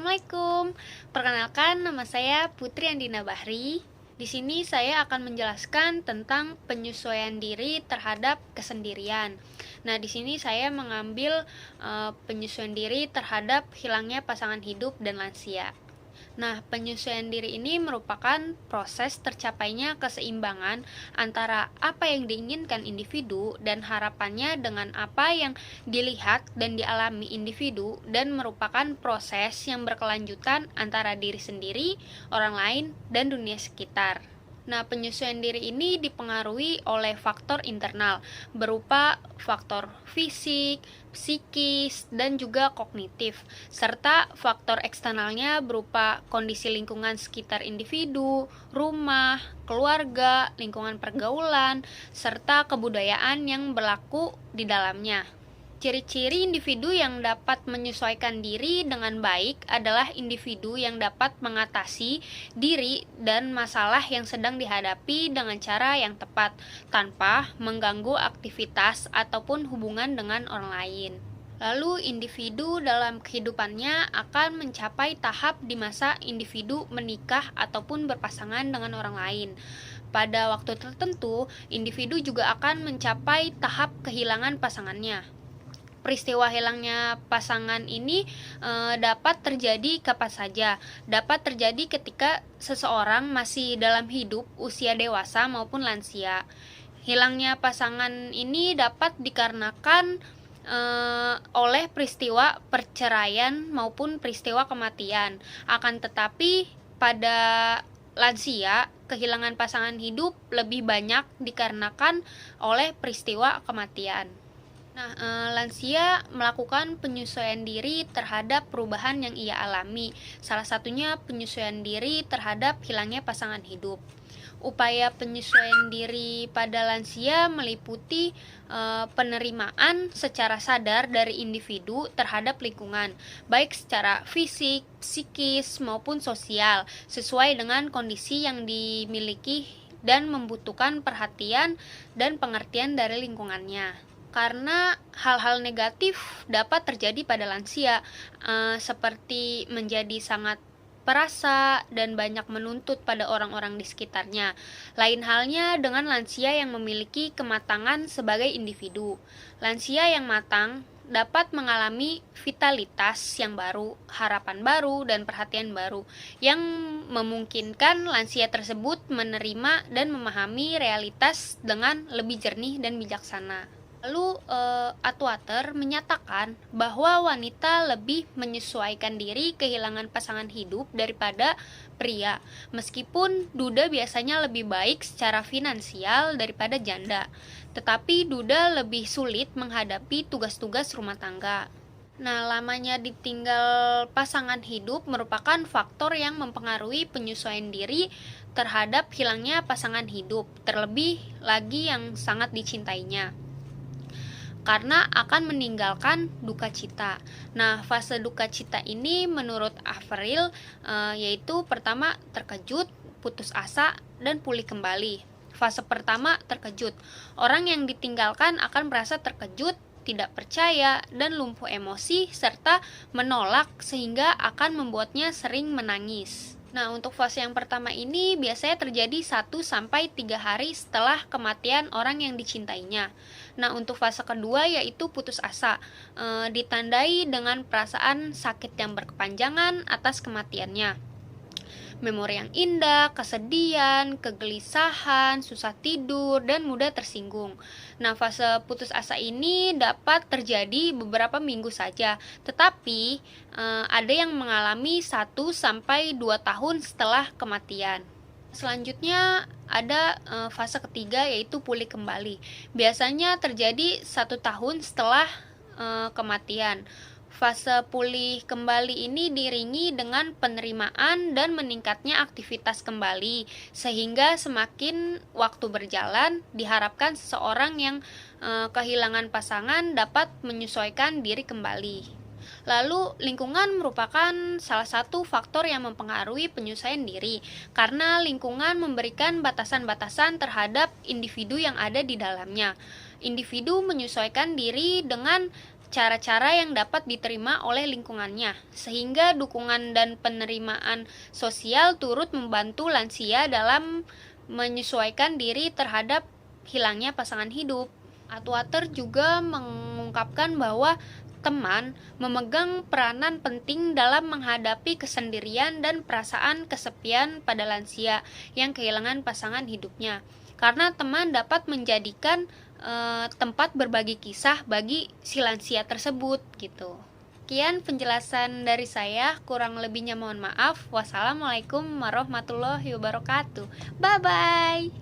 Assalamualaikum. Perkenalkan, nama saya Putri Andina Bahri. Di sini saya akan menjelaskan tentang penyesuaian diri terhadap kesendirian. Nah, di sini saya mengambil penyesuaian diri terhadap hilangnya pasangan hidup dan lansia. Nah, penyesuaian diri ini merupakan proses tercapainya keseimbangan antara apa yang diinginkan individu dan harapannya dengan apa yang dilihat dan dialami individu, dan merupakan proses yang berkelanjutan antara diri sendiri, orang lain, dan dunia sekitar. Nah, penyesuaian diri ini dipengaruhi oleh faktor internal berupa faktor fisik, psikis, dan juga kognitif, serta faktor eksternalnya berupa kondisi lingkungan sekitar individu, rumah, keluarga, lingkungan pergaulan, serta kebudayaan yang berlaku di dalamnya. Ciri-ciri individu yang dapat menyesuaikan diri dengan baik adalah individu yang dapat mengatasi diri dan masalah yang sedang dihadapi dengan cara yang tepat, tanpa mengganggu aktivitas ataupun hubungan dengan orang lain. Lalu individu dalam kehidupannya akan mencapai tahap di masa individu menikah ataupun berpasangan dengan orang lain. Pada waktu tertentu, individu juga akan mencapai tahap kehilangan pasangannya. Peristiwa hilangnya pasangan ini dapat terjadi kapan saja. Dapat terjadi ketika seseorang masih dalam hidup, usia dewasa maupun lansia. Hilangnya pasangan ini dapat dikarenakan oleh peristiwa perceraian maupun peristiwa kematian. Akan tetapi pada lansia, kehilangan pasangan hidup lebih banyak dikarenakan oleh peristiwa kematian. Nah, lansia melakukan penyesuaian diri terhadap perubahan yang ia alami. Salah satunya penyesuaian diri terhadap hilangnya pasangan hidup. Upaya penyesuaian diri pada lansia meliputi penerimaan secara sadar dari individu terhadap lingkungan, baik secara fisik, psikis, maupun sosial, sesuai dengan kondisi yang dimiliki dan membutuhkan perhatian dan pengertian dari lingkungannya. Karena hal-hal negatif dapat terjadi pada lansia, seperti menjadi sangat perasa dan banyak menuntut pada orang-orang di sekitarnya. Lain halnya dengan lansia yang memiliki kematangan sebagai individu. Lansia yang matang dapat mengalami vitalitas yang baru, harapan baru, dan perhatian baru yang memungkinkan lansia tersebut menerima dan memahami realitas dengan lebih jernih dan bijaksana. Lalu Atwater menyatakan bahwa wanita lebih menyesuaikan diri kehilangan pasangan hidup daripada pria, meskipun duda biasanya lebih baik secara finansial daripada janda, tetapi duda lebih sulit menghadapi tugas-tugas rumah tangga. Nah, lamanya ditinggal pasangan hidup merupakan faktor yang mempengaruhi penyesuaian diri terhadap hilangnya pasangan hidup, terlebih lagi yang sangat dicintainya, karena akan meninggalkan duka cita. Nah, fase duka cita ini menurut Avril yaitu pertama terkejut, putus asa, dan pulih kembali. Fase pertama terkejut. Orang yang ditinggalkan akan merasa terkejut, tidak percaya, dan lumpuh emosi serta menolak sehingga akan membuatnya sering menangis. Nah, untuk fase yang pertama ini biasanya terjadi 1-3 hari setelah kematian orang yang dicintainya. Nah, untuk fase kedua yaitu putus asa, ditandai dengan perasaan sakit yang berkepanjangan atas kematiannya, memori yang indah, kesedihan, kegelisahan, susah tidur, dan mudah tersinggung. Nah, fase putus asa ini dapat terjadi beberapa minggu saja, tetapi ada yang mengalami 1-2 tahun setelah kematian. Selanjutnya ada fase ketiga yaitu pulih kembali. Biasanya terjadi 1 tahun setelah kematian. Fase pulih kembali ini diiringi dengan penerimaan dan meningkatnya aktivitas kembali, sehingga semakin waktu berjalan, diharapkan seseorang yang kehilangan pasangan dapat menyesuaikan diri kembali. Lalu, lingkungan merupakan salah satu faktor yang mempengaruhi penyesuaian diri, karena lingkungan memberikan batasan-batasan terhadap individu yang ada di dalamnya. Individu menyesuaikan diri dengan cara-cara yang dapat diterima oleh lingkungannya, sehingga dukungan dan penerimaan sosial turut membantu lansia dalam menyesuaikan diri terhadap hilangnya pasangan hidup. Atwater juga mengungkapkan bahwa teman memegang peranan penting dalam menghadapi kesendirian dan perasaan kesepian pada lansia yang kehilangan pasangan hidupnya. Karena teman dapat menjadikan tempat berbagi kisah bagi si lansia tersebut gitu. Sekian penjelasan dari saya, kurang lebihnya mohon maaf. Wassalamualaikum warahmatullahi wabarakatuh. Bye bye.